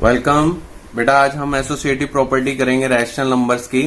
Welcome बेटा। आज हम एसोसिएटिव प्रॉपर्टी करेंगे रैशनल नंबर्स की।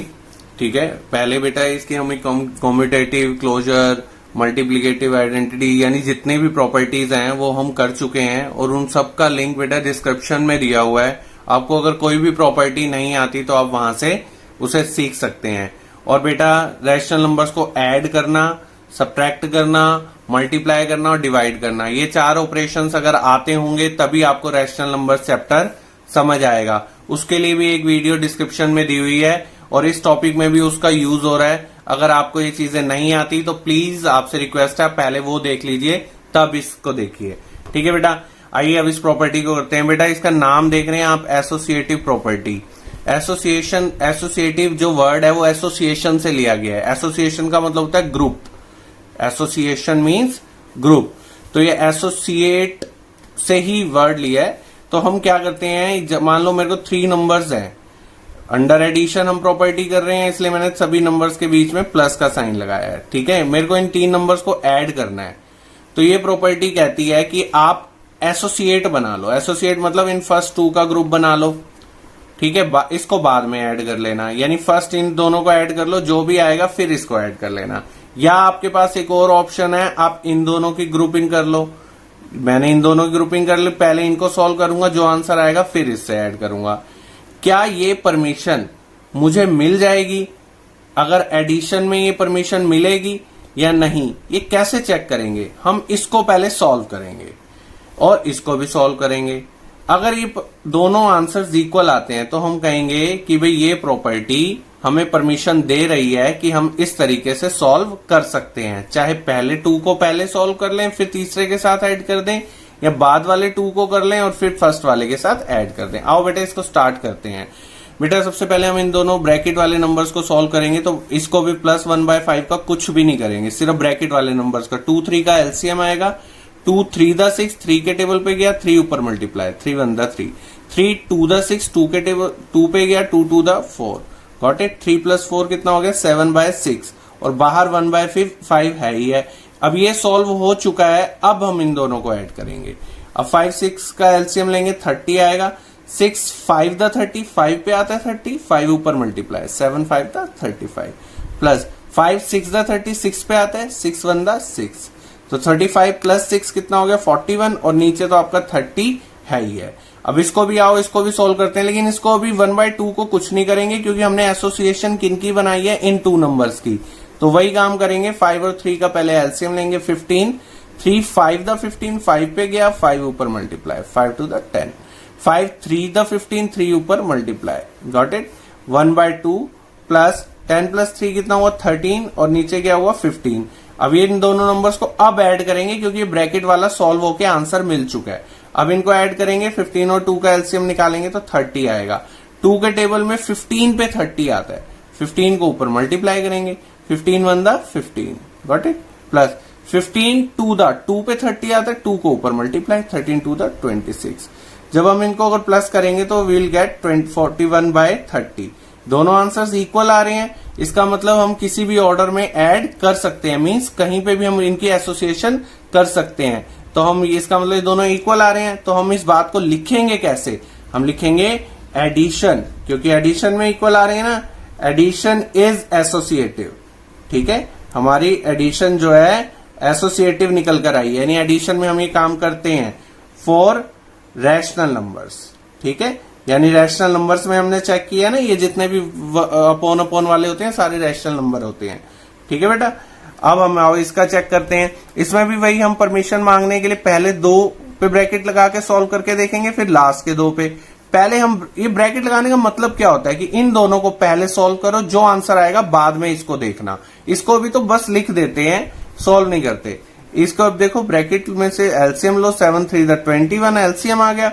ठीक है, पहले बेटा इसकी हमें कॉम्यूटेटिव, क्लोजर, मल्टीप्लिकेटिव आइडेंटिटी यानी जितनी भी प्रॉपर्टीज हैं वो हम कर चुके हैं और उन सब का लिंक बेटा डिस्क्रिप्शन में दिया हुआ है। आपको अगर कोई भी प्रॉपर्टी नहीं आती तो आप वहां से उसे सीख सकते हैं। और बेटा रैशनल नंबर्स को ऐड करना, सब्ट्रैक्ट करना, मल्टीप्लाई करना और डिवाइड करना, ये चार ऑपरेशंस अगर आते होंगे तभी आपको रैशनल नंबर चैप्टर समझ आएगा। उसके लिए भी एक वीडियो डिस्क्रिप्शन में दी हुई है और इस टॉपिक में भी उसका यूज हो रहा है। अगर आपको ये चीजें नहीं आती तो प्लीज आपसे रिक्वेस्ट है पहले वो देख लीजिए तब इसको देखिए। ठीक है बेटा, आइए अब इस प्रॉपर्टी को करते हैं। बेटा इसका नाम देख रहे हैं आप, एसोसिएटिव प्रॉपर्टी। एसोसिएशन, एसोसिएटिव जो वर्ड है वो एसोसिएशन से लिया गया है। एसोसिएशन का मतलब होता है ग्रुप। एसोसिएशन मीन्स ग्रुप, तो ये एसोसिएट से ही वर्ड लिया है। तो हम क्या करते हैं, मान लो मेरे को 3 नंबर्स हैं, अंडर एडिशन हम प्रॉपर्टी कर रहे हैं इसलिए मैंने सभी नंबर्स के बीच में प्लस का साइन लगाया है। ठीक है, मेरे को इन 3 नंबर्स को ऐड करना है। तो ये प्रॉपर्टी कहती है कि आप एसोसिएट बना लो। एसोसिएट मतलब इन फर्स्ट 2 का ग्रुप बना लो। ठीक है, इसको बाद में ऐड कर लेना, यानी फर्स्ट इन दोनों को ऐड कर लो, जो भी आएगा फिर इसको ऐड कर लेना। या आपके पास एक और ऑप्शन है, आप इन दोनों की ग्रुपिंग कर लो। मैंने इन दोनों की ग्रुपिंग कर ली, पहले इनको सॉल्व करूंगा, जो आंसर आएगा फिर इससे ऐड करूंगा। क्या ये परमिशन मुझे मिल जाएगी? अगर एडिशन में ये परमिशन मिलेगी या नहीं, ये कैसे चेक करेंगे? हम इसको पहले सॉल्व करेंगे और इसको भी सॉल्व करेंगे। अगर ये दोनों आंसर्स इक्वल आते हैं तो हम कहेंगे कि भाई ये प्रॉपर्टी हमें परमिशन दे रही है कि हम इस तरीके से सॉल्व कर सकते हैं। चाहे पहले 2 को पहले सॉल्व कर लें फिर तीसरे के साथ ऐड कर दें, या बाद वाले 2 को कर लें और फिर फर्स्ट वाले के साथ ऐड कर दें। आओ बेटा इसको स्टार्ट करते हैं। बेटा सबसे पहले हम इन दोनों ब्रैकेट वाले नंबर्स को सॉल्व करेंगे, तो इसको भी +1/5 का कुछ भी नहीं करेंगे, सिर्फ ब्रैकेट वाले नंबर्स का। 2 3 का एलसीएम आएगा। 2 3 द 6, 3 के टेबल पे गया, 3 ऊपर मल्टीप्लाई, 3 1 द 3, 3 2 द 6, 2 के टेबल 2 पे गया, 2 2 द 4। Got it. 3 + 4 कितना हो गया? 7/6, और बाहर 1/5 है ही है। अब ये सॉल्व हो चुका है, अब हम इन दोनों को ऐड करेंगे। अब 5 6 का एलसीएम लेंगे, 30 आएगा। 6 5 द 30, 5 पे आता है 30, 5 ऊपर मल्टीप्लाई, 7 5 द 35, प्लस 5 6 द 30, 6 पे आता है, 6 1 द 6, तो 35 + 6 कितना हो गया? 41, और नीचे तो आपका 30 है ही है। अब इसको भी आओ, इसको भी सोल्व करते हैं, लेकिन इसको अभी 1/2 को कुछ नहीं करेंगे क्योंकि हमने एसोसिएशन किनकी बनाई है? इन 2 नंबर्स की। तो वही काम करेंगे। 5 और 3 का पहले एलसीएम लेंगे, 15, 3 5 द 15, 5 पे गया, 5 ऊपर मल्टीप्लाई, 5 2 द 10, 5 3 द 15, 3 ऊपर मल्टीप्लाई। Got it. 1/2 प्लस 10 + 3 कितना हुआ? 13, और नीचे क्या हुआ? 15। अब ये इन दोनों नंबर्स को अब ऐड करेंगे क्योंकि ये ब्रैकेट वाला सॉल्व होके आंसर मिल चुका है। अब इनको ऐड करेंगे, 15 और 2 का एलसीएम निकालेंगे तो 30 आएगा। 2 के टेबल में 15 पे 30 आता है, 15 को ऊपर मल्टीप्लाई करेंगे, 15 1 the 15, got it, plus 15 2 the 2 पे 30 आता है, 2 को ऊपर मल्टीप्लाई, 13 2 द 26। जब हम इनको अगर प्लस करेंगे तो वील गेट 41/30। दोनों आंसर्स इक्वल आ रहे हैं, इसका मतलब हम किसी भी ऑर्डर में ऐड कर सकते हैं, मींस कहीं पे भी हम इनकी एसोसिएशन कर सकते हैं। तो हम इसका मतलब दोनों इक्वल आ रहे हैं, तो हम इस बात को लिखेंगे कैसे? हम लिखेंगे एडिशन, क्योंकि एडिशन में इक्वल आ रहे हैं ना। Addition is associative. ठीक है, हमारी एडिशन जो है एसोसिएटिव निकल कर आई है, यानी एडिशन में हम ये काम करते हैं फॉर रैशनल नंबर्स। ठीक है, यानी रैशनल नंबर्स में हमने चेक किया ना, ये जितने भी अपॉन वाले होते हैं सारे रैशनल नंबर होते हैं। ठीक है बेटा, अब हम आओ इसका चेक करते हैं। इसमें भी वही हम परमिशन मांगने के लिए पहले 2 पे ब्रैकेट लगा के सॉल्व करके देखेंगे, फिर लास्ट के 2 पे। पहले हम ये ब्रैकेट लगाने का मतलब क्या होता है कि इन दोनों को पहले सॉल्व करो, जो आंसर आएगा बाद में इसको देखना। इसको भी तो बस लिख देते हैं, सॉल्व नहीं करते। इसको अब देखो, ब्रैकेट में से एलसीएम लो, 7 3 द 21 एलसीएम आ गया,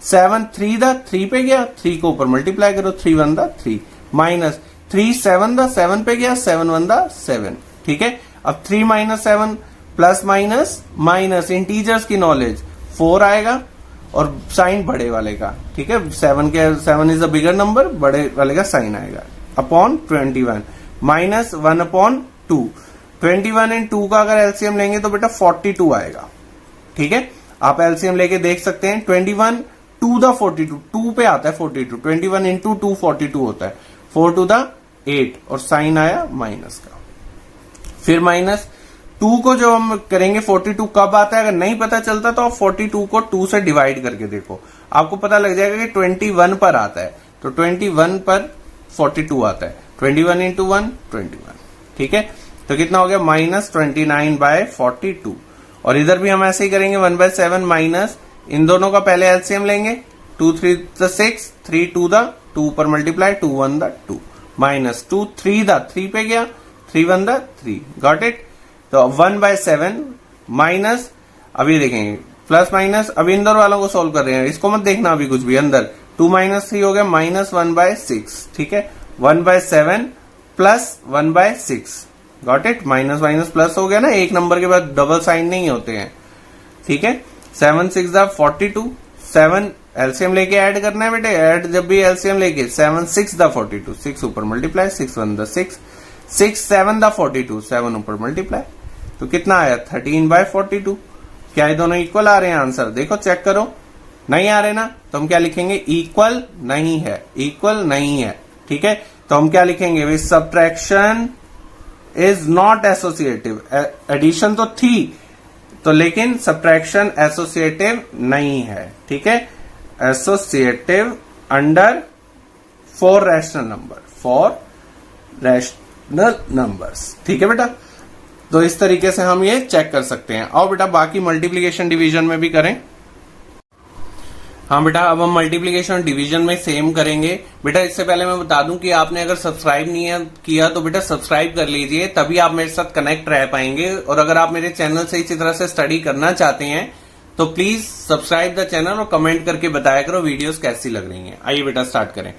7 3 द 3 पे गया, 3 को ऊपर मल्टीप्लाई करो, 3 1 द 3, माइनस 3 7 द 7 पे गया, 7 1 द 7। ठीक है, अब 3 - 7 प्लस माइनस माइनस, इंटीजर्स की नॉलेज 4 आएगा और साइन बड़े वाले का। ठीक है, 7 इज अ बिगर नंबर, बड़े वाले का साइन आएगा, अपॉन 21 माइनस 1/2। 21 एंड 2 का अगर एलसीएम लेंगे तो बेटा 42 आएगा। ठीक है, आप एलसीएम लेके देख सकते हैं। 21 टू द 42, 2 पे आता है 42, 21 इंटू 2 42 होता है, 4 टू द 8 और साइन आया माइनस का। फिर माइनस 2 को जो हम करेंगे 42 कब आता है, अगर नहीं पता चलता तो आप 42 को 2 से डिवाइड करके देखो, आपको पता लग जाएगा कि 21 पर आता है, तो 21 पर 42 आता है, 21 इंटू 1 21, ठीक है। तो कितना हो गया -29/42। और इधर भी हम ऐसे ही करेंगे 1/7 माइनस, इन दोनों का पहले एलसीएम लेंगे, 2 3 द 6, 3 2 द 2 पर मल्टीप्लाई, 2 1 द 2 माइनस 2 3 द 3 पे गया, 3 1 द 3, गॉट इट। तो 1/7 माइनस, अभी देखेंगे प्लस माइनस, अभी इन दोनों वालों को सोल्व कर रहे हैं, इसको मत देखना अभी कुछ भी, अंदर 2 - 3 हो गया -1/6, ठीक है। 1/7 plus 1/6, got it. Minus minus plus हो गया ना, एक नंबर के बाद डबल साइन नहीं होते हैं, ठीक है। 7 6 द 42, 7 एलसीएम लेके ऐड करना है बेटे, ऐड जब भी एलसीएम लेके, 7 6 द 42, 6 ऊपर मल्टीप्लाई, 6 1 द 6, 6 7 द 42, 7 ऊपर मल्टीप्लाई, तो कितना आया 13/42। क्या ये दोनों इक्वल आ रहे हैं? आंसर देखो, चेक करो। नहीं आ रहे ना, तो हम क्या लिखेंगे, इक्वल नहीं है, इक्वल नहीं है, ठीक है। तो हम क्या लिखेंगे, subtraction is not associative. Addition तो थी तो, लेकिन सब्ट्रैक्शन एसोसिएटिव नहीं है, ठीक है। Associative under 4 rational number, 4 rational numbers, ठीक है बेटा। तो इस तरीके से हम ये चेक कर सकते हैं। और बेटा बाकी मल्टीप्लिकेशन डिवीजन में भी करें। हाँ बेटा, अब हम मल्टीप्लिकेशन डिवीजन में सेम करेंगे। बेटा इससे पहले मैं बता दूं कि आपने अगर सब्सक्राइब नहीं किया तो बेटा सब्सक्राइब कर लीजिए, तभी आप मेरे साथ कनेक्ट रह पाएंगे। और अगर आप मेरे चैनल से इसी तरह से स्टडी करना चाहते हैं तो प्लीज सब्सक्राइब द चैनल और कमेंट करके बताया करो वीडियोस कैसी लग रही हैं। आइए बेटा स्टार्ट करें।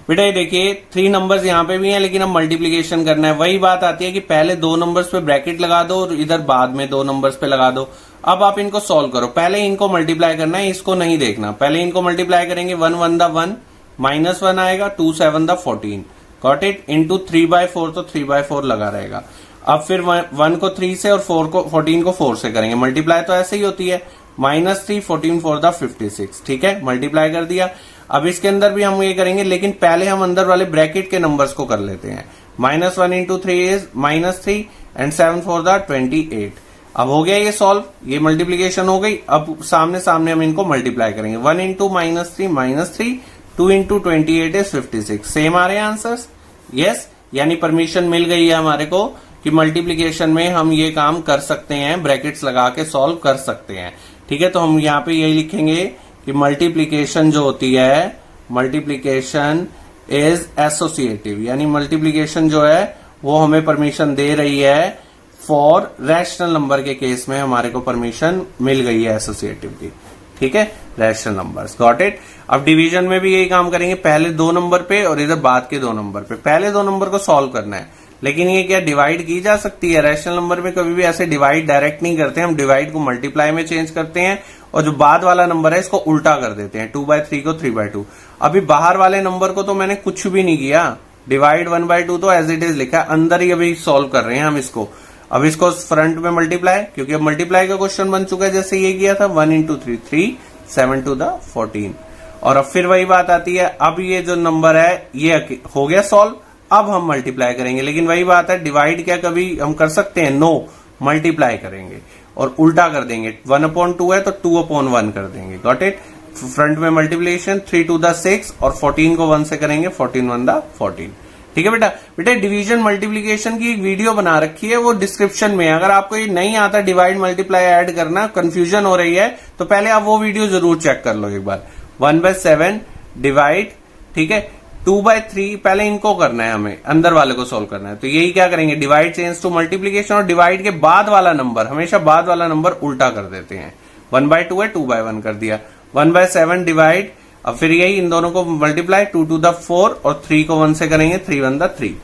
बेटा ये देखिए 3 नंबर्स यहाँ पे भी हैं, लेकिन अब मल्टीप्लीकेशन करना है। वही बात आती है कि पहले 2 नंबर्स पे ब्रैकेट लगा दो और इधर बाद में 2 नंबर्स पे लगा दो। अब आप इनको सॉल्व करो, पहले इनको मल्टीप्लाई करना है, इसको नहीं देखना। पहले इनको मल्टीप्लाई करेंगे, 1 1 द 1 -1 आएगा, 2 7 द 14, गॉट इट, इंटू 3/4, तो 3/4 लगा रहेगा। अब फिर 1 को 3 से और 14 को 4 से करेंगे मल्टीप्लाई, तो ऐसे ही होती है, -3 14 4 द 56, ठीक है, मल्टीप्लाई कर दिया। अब इसके अंदर भी हम ये करेंगे, लेकिन पहले हम अंदर वाले ब्रैकेट के नंबर्स को कर लेते हैं। -1 इंटू 3 इज -3 एंड 7 4 द 28। अब हो गया ये सॉल्व, ये मल्टीप्लीकेशन हो गई। अब सामने सामने हम इनको मल्टीप्लाई करेंगे, 1 इंटू -3, 2 इंटू 28 इज 56। सेम आ रहे हैं आंसर्स, यस। यानी परमिशन मिल गई है हमारे को कि मल्टीप्लीकेशन में हम ये काम कर सकते हैं, ब्रैकेट्स लगा के सॉल्व कर सकते हैं, ठीक है। तो हम यहाँ पे यही लिखेंगे कि मल्टीप्लीकेशन जो होती है, मल्टीप्लीकेशन इज एसोसिएटिव, यानी मल्टीप्लीकेशन जो है वो हमें परमिशन दे रही है। फॉर रैशनल नंबर के केस में हमारे को परमिशन मिल गई है एसोसिएटिव की, ठीक है, रैशनल नंबर्स, गॉट इट। अब डिवीजन में भी यही काम करेंगे, पहले 2 नंबर पे और इधर बाद के 2 नंबर पे। पहले 2 नंबर को सॉल्व करना है, लेकिन ये क्या डिवाइड की जा सकती है? रैशनल नंबर में कभी भी ऐसे डिवाइड डायरेक्ट नहीं करते, हम डिवाइड को मल्टीप्लाई में चेंज करते हैं, और जो बाद वाला नंबर है इसको उल्टा कर देते हैं, 2/3 को 3/2। अभी बाहर वाले नंबर को तो मैंने कुछ भी नहीं किया, डिवाइड 1/2 तो एज इट इज लिखा है, अंदर ही अभी सॉल्व कर रहे हैं हम इसको। अब इसको फ्रंट में मल्टीप्लाई, क्योंकि अब मल्टीप्लाई का क्वेश्चन बन चुका है, जैसे ये किया था 1 इंटू 3 3, 7 टू द 14। और अब फिर वही बात आती है, अब ये जो नंबर है ये हो गया सॉल्व, अब हम मल्टीप्लाई करेंगे। लेकिन वही बात है, डिवाइड क्या कभी हम कर सकते हैं? नो, मल्टीप्लाई करेंगे और उल्टा कर देंगे। 1/2 है तो 2/1 कर देंगे, गॉट इट। फ्रंट में मल्टीप्लिकेशन, 3 टू द 6 और 14 को 1 से करेंगे, 14 1 द 14, ठीक है बेटा। बेटा डिवीजन मल्टीप्लिकेशन की एक वीडियो बना रखी है, वो डिस्क्रिप्शन में। अगर आपको ये नहीं आता डिवाइड मल्टीप्लाई ऐड करना, कंफ्यूजन हो रही है, तो पहले आप वो वीडियो जरूर चेक कर लो एक बार। 1/7 डिवाइड, ठीक है, 2/3 पहले इनको करना है, हमें अंदर वाले को सोल्व करना है। तो यही क्या करेंगे, डिवाइड चेंज टू मल्टीप्लिकेशन, और डिवाइड के बाद वाला नंबर, हमेशा बाद वाला नंबर उल्टा कर देते हैं। 1/2 है, 2/1 कर दिया। 1/7 डिवाइड, अब फिर यही इन दोनों को मल्टीप्लाई, 2 टू द 4 और 3 को 1 से करेंगे, 3 1 द 3।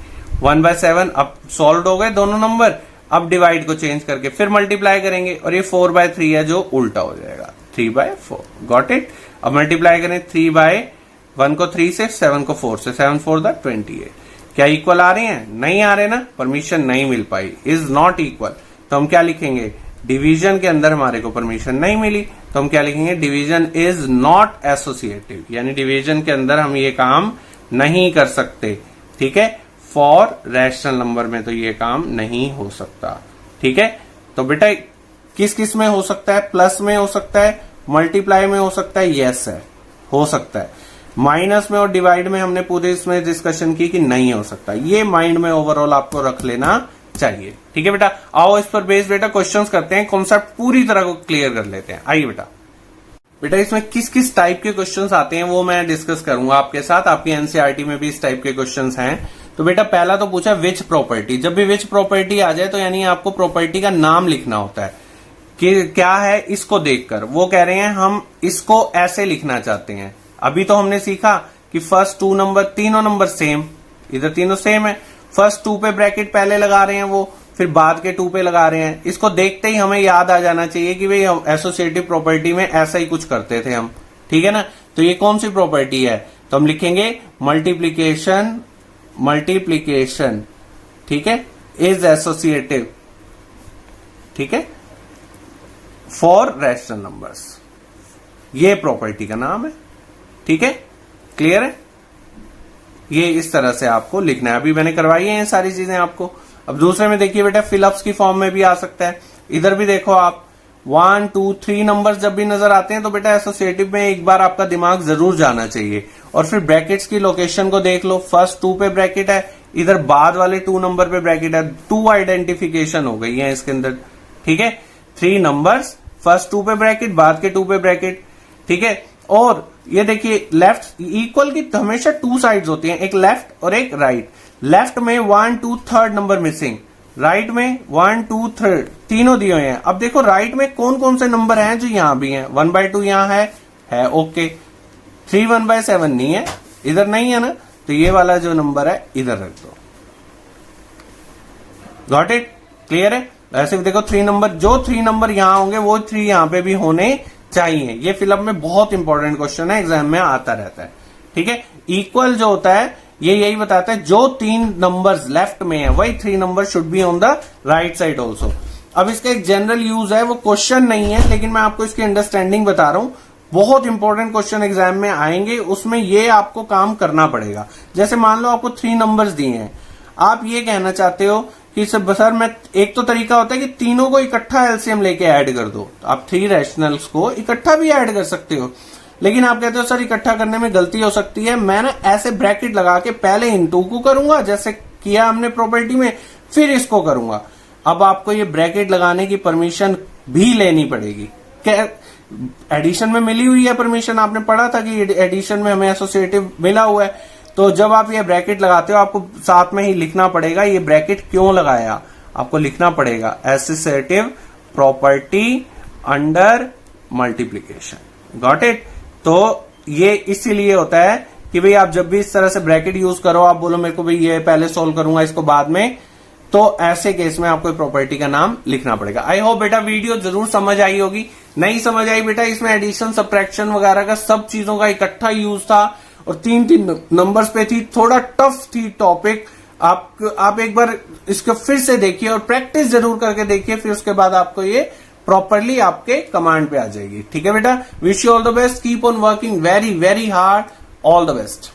1/7 अब सॉल्व हो गए दोनों नंबर। अब डिवाइड को चेंज करके फिर मल्टीप्लाई करेंगे, और ये 4/3 है जो उल्टा हो जाएगा, 3/4, गॉट इट। अब मल्टीप्लाई करें, 3/1 को 3 से, 7 को 4 से, 7 4 द 28। क्या इक्वल आ रहे हैं? नहीं आ रहे ना, परमिशन नहीं मिल पाई, इज नॉट इक्वल। तो हम क्या लिखेंगे, डिवीजन के अंदर हमारे को परमिशन नहीं मिली, तो हम क्या लिखेंगे, डिवीजन इज नॉट एसोसिएटिव, यानी डिवीजन के अंदर हम ये काम नहीं कर सकते। ठीक है, फॉर रैशनल नंबर में तो ये काम नहीं हो सकता। ठीक है, तो बेटा किस किस में हो सकता है, प्लस में हो सकता है, मल्टीप्लाई में हो सकता है, यस है, हो सकता है। माइनस में और डिवाइड में हमने पूरे इसमें डिस्कशन की कि नहीं हो सकता। ये माइंड में ओवरऑल आपको रख लेना चाहिए। ठीक है बेटा, आओ इस पर बेस्ड बेटा क्वेश्चंस करते हैं, कॉन्सेप्ट पूरी तरह को क्लियर कर लेते हैं। आइए बेटा इसमें किस किस टाइप के क्वेश्चंस आते हैं वो मैं डिस्कस करूंगा आपके साथ। आपकी एनसीईआरटी में भी इस टाइप के क्वेश्चंस हैं। तो बेटा पहला तो पूछा विच प्रॉपर्टी। जब भी विच प्रॉपर्टी आ जाए तो यानी आपको प्रॉपर्टी का नाम लिखना होता है कि क्या है, इसको देखकर वो कह रहे हैं हम इसको ऐसे लिखना चाहते हैं। अभी तो हमने सीखा कि फर्स्ट 2 नंबर, तीनों नंबर सेम, इधर तीनों सेम है, फर्स्ट 2 पे ब्रैकेट पहले लगा रहे हैं वो, फिर बाद के 2 पे लगा रहे हैं। इसको देखते ही हमें याद आ जाना चाहिए कि भाई एसोसिएटिव प्रॉपर्टी में ऐसा ही कुछ करते थे हम। ठीक है ना, तो ये कौन सी प्रॉपर्टी है, तो हम लिखेंगे मल्टीप्लीकेशन, मल्टीप्लीकेशन, ठीक है, इज एसोसिएटिव, ठीक है, फॉर रैशनल नंबर्स, ये प्रॉपर्टी का नाम है। ठीक है, क्लियर है, ये इस तरह से आपको लिखना है। अभी मैंने करवाई है ये सारी चीजें आपको। अब दूसरे में देखिए बेटा फिलअप्स की फॉर्म में भी आ सकता है। इधर भी देखो आप 1 2 3 नंबर्स जब भी नजर आते हैं तो बेटा एसोसिएटिव में एक बार आपका दिमाग जरूर जाना चाहिए। और फिर ब्रैकेट्स की लोकेशन को देख लो, फर्स्ट 2 पे ब्रैकेट है, इधर बाद वाले 2 नंबर पे ब्रैकेट है, 2 आइडेंटिफिकेशन हो गई है इसके अंदर। ठीक है, 3 नंबर्स, फर्स्ट 2 पे ब्रैकेट, बाद के 2 पे ब्रैकेट। ठीक है, और ये देखिए लेफ्ट इक्वल की हमेशा 2 साइड्स होती हैं, एक लेफ्ट और एक राइट। लेफ्ट में 1 2 3 नंबर मिसिंग, राइट में 1 2 3 तीनों दिए हुए हैं। अब देखो राइट में कौन कौन से नंबर हैं जो यहां भी हैं। 1/2 यहां है ओके। 3 1/7 नहीं है, इधर नहीं है ना, तो ये वाला जो नंबर है इधर रख दो। गॉट इट, क्लियर है। ऐसे देखो 3 नंबर, जो 3 नंबर यहां होंगे वो 3 यहां पे भी होने चाहिए। ये फिलअप में बहुत इंपॉर्टेंट क्वेश्चन है, एग्जाम में आता रहता है। ठीक है, इक्वल जो होता है ये यही बताता है जो 3 नंबर्स लेफ्ट में है वही 3 number should be on the right side also. अब इसका एक जनरल यूज है, वो क्वेश्चन नहीं है लेकिन मैं आपको इसकी अंडरस्टैंडिंग बता रहा हूं। बहुत इंपॉर्टेंट क्वेश्चन एग्जाम में आएंगे, उसमें ये आपको काम करना पड़ेगा। जैसे मान लो आपको 3 नंबर्स दिए हैं, आप ये कहना चाहते हो कि सर मैं, एक तो तरीका होता है कि तीनों को इकट्ठा एलसीएम लेके ऐड कर दो, तो आप 3 रैशनल्स को इकट्ठा भी ऐड कर सकते हो। लेकिन आप कहते हो सर इकट्ठा करने में गलती हो सकती है, मैं ना ऐसे ब्रैकेट लगा के पहले इन 2 को करूंगा जैसे किया हमने प्रॉपर्टी में, फिर इसको करूंगा। अब आपको ये ब्रैकेट लगाने की परमिशन भी लेनी पड़ेगी। क्या एडिशन में मिली हुई है परमिशन, आपने पढ़ा था कि एडिशन में हमें एसोसिएटिव मिला हुआ है। तो जब आप ये ब्रैकेट लगाते हो आपको साथ में ही लिखना पड़ेगा ये ब्रैकेट क्यों लगाया, आपको लिखना पड़ेगा associative property under multiplication. Got it. तो ये इसीलिए होता है कि भाई आप जब भी इस तरह से ब्रैकेट यूज करो, आप बोलो मेरे को भाई ये पहले सॉल्व करूंगा इसको बाद में, तो ऐसे केस में आपको प्रॉपर्टी का नाम लिखना पड़ेगा। आई होप बेटा वीडियो जरूर समझ आई होगी। नहीं समझ आई बेटा, इसमें एडिशन सब्ट्रैक्शन वगैरह का सब चीजों का इकट्ठा यूज था और 3 नंबर्स पे थी, थोड़ा टफ थी टॉपिक। आप एक बार इसको फिर से देखिए और प्रैक्टिस जरूर करके देखिए, फिर उसके बाद आपको ये प्रॉपरली आपके कमांड पे आ जाएगी। ठीक है बेटा, wish you all the best, keep on working very very hard, all the best.